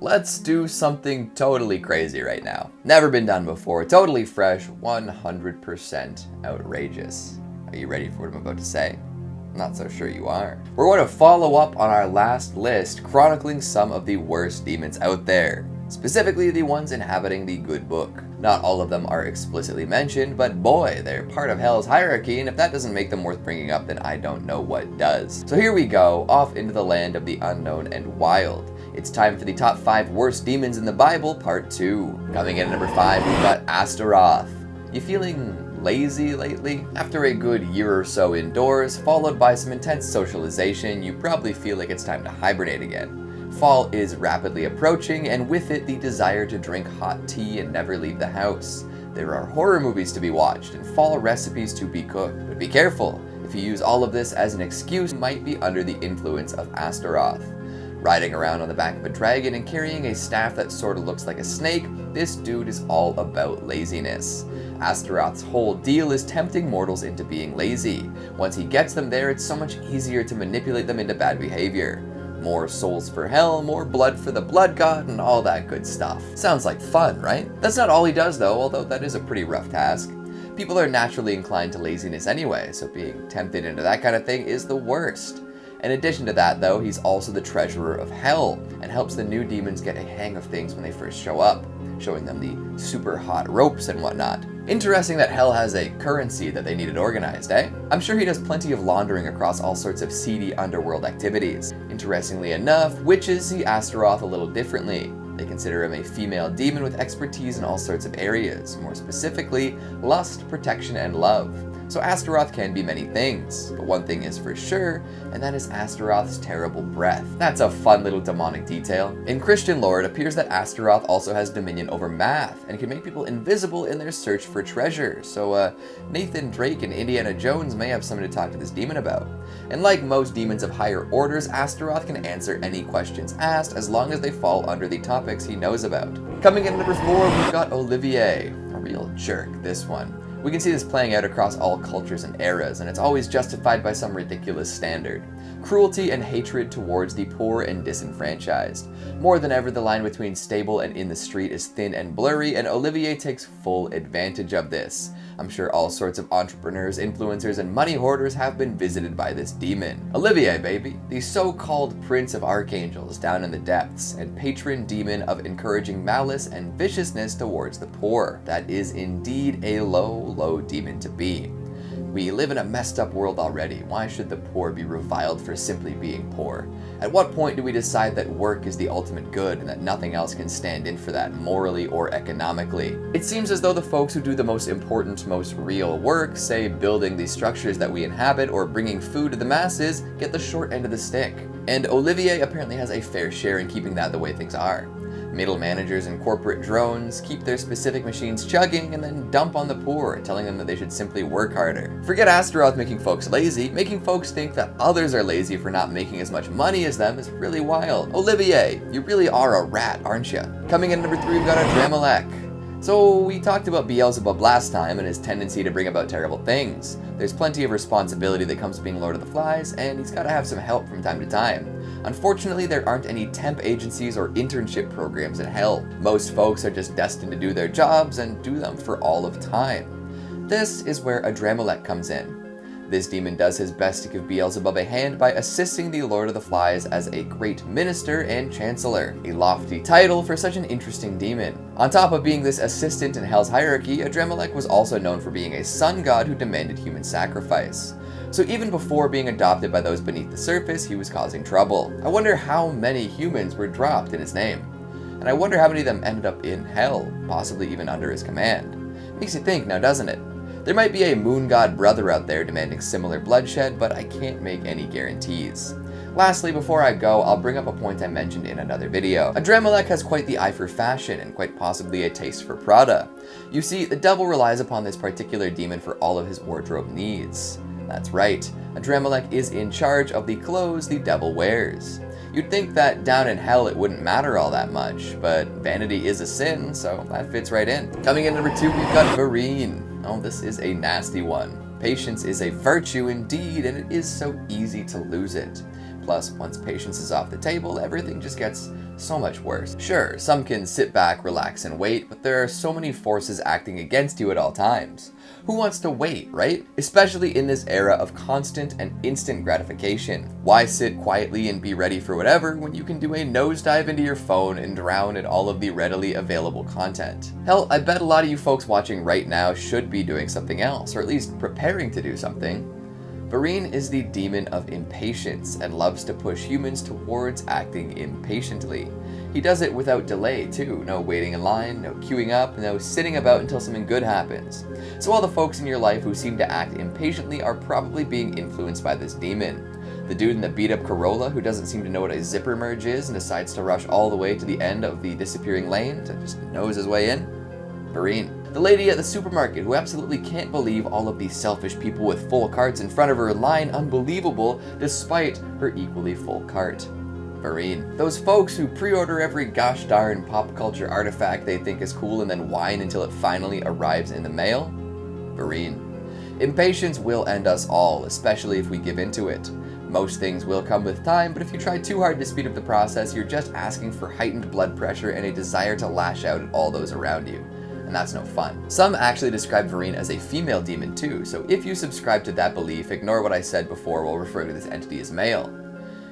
Let's do something totally crazy right now. Never been done before, totally fresh, 100% outrageous. Are you ready for what I'm about to say? Not so sure you are. We're going to follow up on our last list, chronicling some of the worst demons out there, specifically the ones inhabiting the good book. Not all of them are explicitly mentioned, but boy, they're part of Hell's hierarchy, and if that doesn't make them worth bringing up, then I don't know what does. So here we go, off into the land of the unknown and wild. It's time for the top 5 worst demons in the Bible, part 2. Coming in at number 5, we've got Astaroth. You feeling lazy lately? After a good year or so indoors, followed by some intense socialization, you probably feel like it's time to hibernate again. Fall is rapidly approaching, and with it, the desire to drink hot tea and never leave the house. There are horror movies to be watched and fall recipes to be cooked, but be careful. If you use all of this as an excuse, you might be under the influence of Astaroth. Riding around on the back of a dragon and carrying a staff that sort of looks like a snake, this dude is all about laziness. Astaroth's whole deal is tempting mortals into being lazy. Once he gets them there, it's so much easier to manipulate them into bad behavior. More souls for hell, more blood for the blood god, and all that good stuff. Sounds like fun, right? That's not all he does though, although that is a pretty rough task. People are naturally inclined to laziness anyway, so being tempted into that kind of thing is the worst. In addition to that though, he's also the treasurer of hell, and helps the new demons get a hang of things when they first show up, showing them the super hot ropes and whatnot. Interesting that hell has a currency that they needed organized, eh? I'm sure he does plenty of laundering across all sorts of seedy underworld activities. Interestingly enough, witches see Astaroth a little differently. They consider him a female demon with expertise in all sorts of areas, more specifically, lust, protection, and love. So Astaroth can be many things, but one thing is for sure, and that is Astaroth's terrible breath. That's a fun little demonic detail. In Christian lore, it appears that Astaroth also has dominion over math, and can make people invisible in their search for treasure, so Nathan Drake and Indiana Jones may have something to talk to this demon about. And like most demons of higher orders, Astaroth can answer any questions asked as long as they fall under the topics he knows about. Coming in at number 4, we've got Olivier. A real jerk, this one. We can see this playing out across all cultures and eras, and it's always justified by some ridiculous standard. Cruelty and hatred towards the poor and disenfranchised. More than ever, the line between stable and in the street is thin and blurry, and Olivier takes full advantage of this. I'm sure all sorts of entrepreneurs, influencers, and money hoarders have been visited by this demon. Olivier, baby, the so-called prince of archangels down in the depths, and patron demon of encouraging malice and viciousness towards the poor. That is indeed a low demon to be. We live in a messed up world already. Why should the poor be reviled for simply being poor? At what point do we decide that work is the ultimate good and that nothing else can stand in for that morally or economically? It seems as though the folks who do the most important, most real work, say building the structures that we inhabit or bringing food to the masses, get the short end of the stick. And Olivier apparently has a fair share in keeping that the way things are. Middle managers and corporate drones keep their specific machines chugging and then dump on the poor, telling them that they should simply work harder. Forget Astaroth making folks lazy, making folks think that others are lazy for not making as much money as them is really wild. Olivier, you really are a rat, aren't you? Coming in at number 3, we've got Adramelech. So we talked about Beelzebub last time and his tendency to bring about terrible things. There's plenty of responsibility that comes with being Lord of the Flies, and he's got to have some help from time to time. Unfortunately, there aren't any temp agencies or internship programs in hell. Most folks are just destined to do their jobs and do them for all of time. This is where Adramelech comes in. This demon does his best to give Beelzebub a hand by assisting the Lord of the Flies as a great minister and chancellor, a lofty title for such an interesting demon. On top of being this assistant in Hell's hierarchy, Adramelech was also known for being a sun god who demanded human sacrifice. So even before being adopted by those beneath the surface, he was causing trouble. I wonder how many humans were dropped in his name. And I wonder how many of them ended up in hell, possibly even under his command. Makes you think now, doesn't it? There might be a moon god brother out there demanding similar bloodshed, but I can't make any guarantees. Lastly, before I go, I'll bring up a point I mentioned in another video. Adramelech has quite the eye for fashion and quite possibly a taste for Prada. You see, the devil relies upon this particular demon for all of his wardrobe needs. That's right, Adramelech is in charge of the clothes the devil wears. You'd think that down in hell it wouldn't matter all that much, but vanity is a sin, so that fits right in. Coming in number 2, we've got Varine. Oh, this is a nasty one. Patience is a virtue indeed, and it is so easy to lose it. Plus, once patience is off the table, everything just gets so much worse. Sure, some can sit back, relax, and wait, but there are so many forces acting against you at all times. Who wants to wait, right? Especially in this era of constant and instant gratification. Why sit quietly and be ready for whatever when you can do a nosedive into your phone and drown in all of the readily available content? Hell, I bet a lot of you folks watching right now should be doing something else, or at least preparing to do something. Vareen is the demon of impatience and loves to push humans towards acting impatiently. He does it without delay too, no waiting in line, no queuing up, no sitting about until something good happens. So all the folks in your life who seem to act impatiently are probably being influenced by this demon. The dude in the beat up Corolla who doesn't seem to know what a zipper merge is and decides to rush all the way to the end of the disappearing lane to just nose his way in? Vareen. The lady at the supermarket who absolutely can't believe all of these selfish people with full carts in front of her line unbelievable despite her equally full cart. Vareen. Those folks who pre-order every gosh darn pop culture artifact they think is cool and then whine until it finally arrives in the mail. Vareen. Impatience will end us all, especially if we give into it. Most things will come with time, but if you try too hard to speed up the process, you're just asking for heightened blood pressure and a desire to lash out at all those around you. And that's no fun. Some actually describe Vareen as a female demon too, so if you subscribe to that belief, ignore what I said before while referring to this entity as male.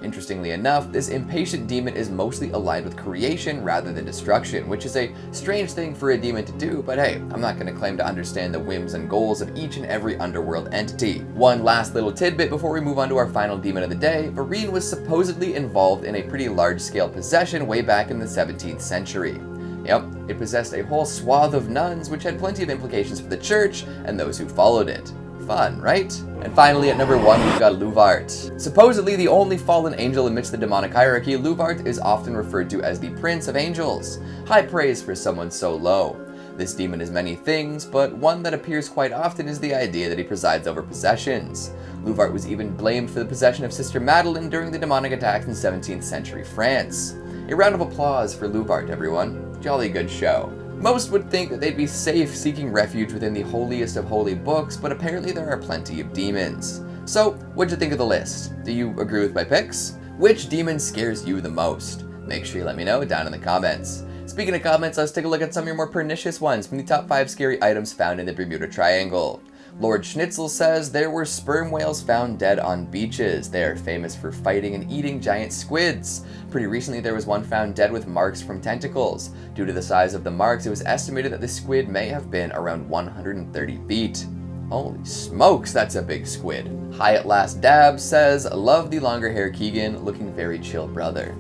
Interestingly enough, this impatient demon is mostly aligned with creation rather than destruction, which is a strange thing for a demon to do, but hey, I'm not going to claim to understand the whims and goals of each and every underworld entity. One last little tidbit before we move on to our final demon of the day, Vareen was supposedly involved in a pretty large-scale possession way back in the 17th century. Yep, it possessed a whole swath of nuns, which had plenty of implications for the church and those who followed it. Fun, right? And finally, at number 1, we've got Luvart. Supposedly the only fallen angel amidst the demonic hierarchy, Luvart is often referred to as the Prince of Angels. High praise for someone so low. This demon is many things, but one that appears quite often is the idea that he presides over possessions. Luvart was even blamed for the possession of Sister Madeleine during the demonic attacks in 17th century France. A round of applause for Luvart, everyone. Jolly good show. Most would think that they'd be safe seeking refuge within the holiest of holy books, but apparently there are plenty of demons. So, what'd you think of the list? Do you agree with my picks? Which demon scares you the most? Make sure you let me know down in the comments. Speaking of comments, let's take a look at some of your more pernicious ones from the top 5 scary items found in the Bermuda Triangle. Lord Schnitzel says there were sperm whales found dead on beaches. They are famous for fighting and eating giant squids. Pretty recently there was one found dead with marks from tentacles. Due to the size of the marks, it was estimated that the squid may have been around 130 feet. Holy smokes, that's a big squid. High at Last Dab says, love the longer hair Keegan, looking very chill brother.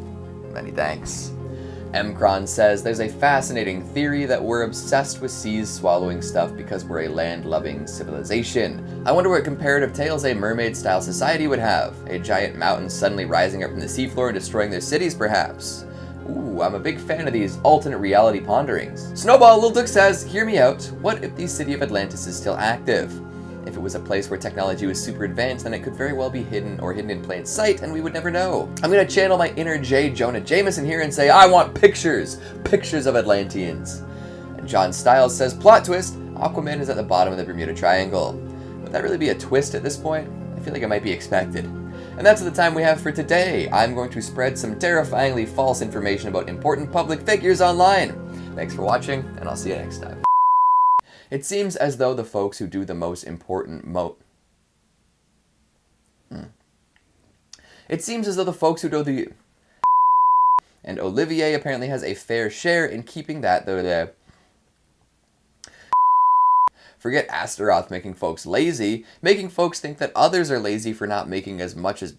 Many thanks. Mcron says, there's a fascinating theory that we're obsessed with seas swallowing stuff because we're a land-loving civilization. I wonder what comparative tales a mermaid-style society would have. A giant mountain suddenly rising up from the seafloor and destroying their cities, perhaps. Ooh, I'm a big fan of these alternate reality ponderings. Snowball Lil Duck says, hear me out, what if the city of Atlantis is still active? If it was a place where technology was super advanced, then it could very well be hidden or hidden in plain sight, and we would never know. I'm gonna channel my inner J. Jonah Jameson here and say, I want pictures! Pictures of Atlanteans. And John Stiles says, plot twist, Aquaman is at the bottom of the Bermuda Triangle. Would that really be a twist at this point? I feel like it might be expected. And that's the time we have for today. I'm going to spread some terrifyingly false information about important public figures online. Thanks for watching, and I'll see you next time. It seems as though the folks who do the most important It seems as though the folks who do the... And Olivier apparently has a fair share in keeping that, though the... Forget Astaroth making folks lazy, making folks think that others are lazy for not making as much as...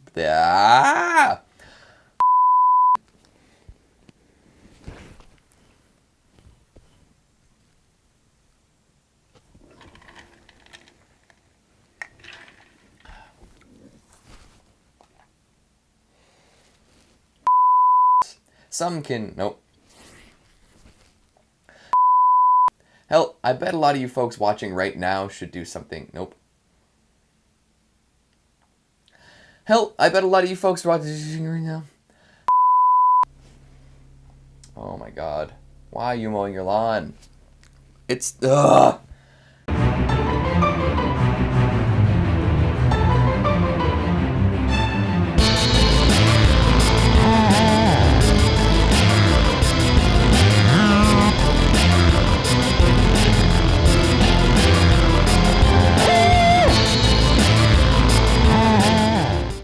Some can... Nope. Hell, I bet a lot of you folks watching right now should do something... Nope. Hell, I bet a lot of you folks watching right now... Oh my god. Why are you mowing your lawn? It's... Ugh!